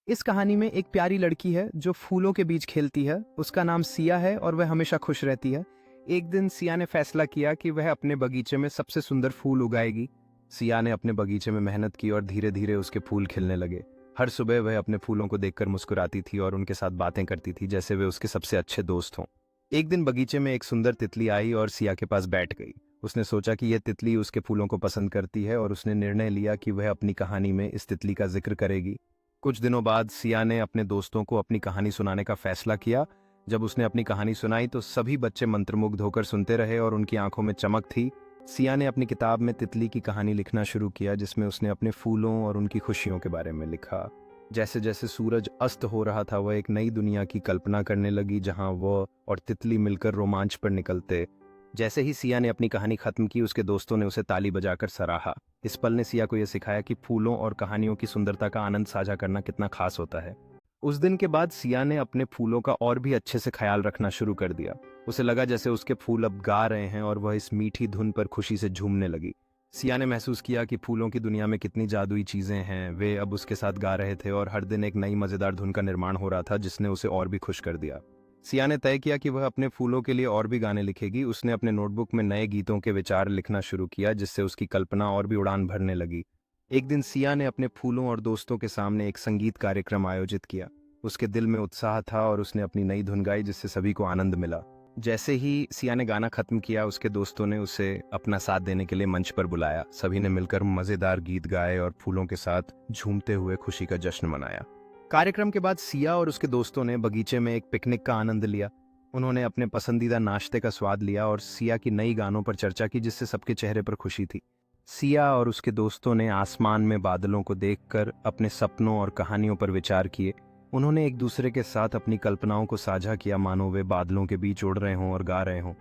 इस कहानी में एक प्यारी लड़की है जो फूलों के बीच खेलती है। उसका नाम सिया है और वह हमेशा खुश रहती है। एक दिन सिया ने फैसला किया कि वह अपने बगीचे में सबसे सुंदर फूल उगाएगी। सिया ने अपने बगीचे में मेहनत की और धीरे धीरे उसके फूल खिलने लगे। हर सुबह वह अपने फूलों को देखकर मुस्कुराती थी और उनके साथ बातें करती थी जैसे वे उसके सबसे अच्छे दोस्त हों। एक दिन बगीचे में एक सुंदर तितली आई और सिया के पास बैठ गई। उसने सोचा कि यह तितली उसके फूलों को पसंद करती है और उसने निर्णय लिया कि वह अपनी कहानी में इस तितली का जिक्र करेगी। कुछ दिनों बाद सिया ने अपने दोस्तों को अपनी कहानी सुनाने का फैसला किया। जब उसने अपनी कहानी सुनाई तो सभी बच्चे मंत्रमुग्ध होकर सुनते रहे और उनकी आंखों में चमक थी। सिया ने अपनी किताब में तितली की कहानी लिखना शुरू किया जिसमें उसने अपने फूलों और उनकी खुशियों के बारे में लिखा। जैसे जैसे सूरज अस्त हो रहा था वह एक नई दुनिया की कल्पना करने लगी जहां वह और तितली मिलकर रोमांच पर निकलते। जैसे ही सिया ने अपनी कहानी खत्म की उसके दोस्तों ने उसे ताली बजाकर सराहा। इस पल ने सिया को यह सिखाया कि फूलों और कहानियों की सुंदरता का आनंद साझा करना कितना खास होता है। उस दिन के बाद सिया ने अपने फूलों का और भी अच्छे से ख्याल रखना शुरू कर दिया। उसे लगा जैसे उसके फूल अब गा रहे हैं और वह इस मीठी धुन पर खुशी से झूमने लगी। सिया ने महसूस किया कि फूलों की दुनिया में कितनी जादुई चीजें हैं। वे अब उसके साथ गा रहे थे और हर दिन एक नई मजेदार धुन का निर्माण हो रहा था जिसने उसे और भी खुश कर दिया। सिया ने तय किया कि वह अपने फूलों के लिए और भी गाने लिखेगी। उसने अपने नोटबुक में नए गीतों के विचार लिखना शुरू किया जिससे उसकी कल्पना और भी उड़ान भरने लगी। एक दिन सिया ने अपने फूलों और दोस्तों के सामने एक संगीत कार्यक्रम आयोजित किया। उसके दिल में उत्साह था और उसने अपनी नई धुन गाई जिससे सभी को आनंद मिला। जैसे ही सिया ने गाना खत्म किया उसके दोस्तों ने उसे अपना साथ देने के लिए मंच पर बुलाया। सभी ने मिलकर मजेदार गीत गाए और फूलों के साथ झूमते हुए खुशी का जश्न मनाया। कार्यक्रम के बाद सिया और उसके दोस्तों ने बगीचे में एक पिकनिक का आनंद लिया। उन्होंने अपने पसंदीदा नाश्ते का स्वाद लिया और सिया की नई गानों पर चर्चा की जिससे सबके चेहरे पर खुशी थी। सिया और उसके दोस्तों ने आसमान में बादलों को देखकर अपने सपनों और कहानियों पर विचार किए। उन्होंने एक दूसरे के साथ अपनी कल्पनाओं को साझा किया मानो वे बादलों के बीच उड़ रहे हों और गा रहे हों।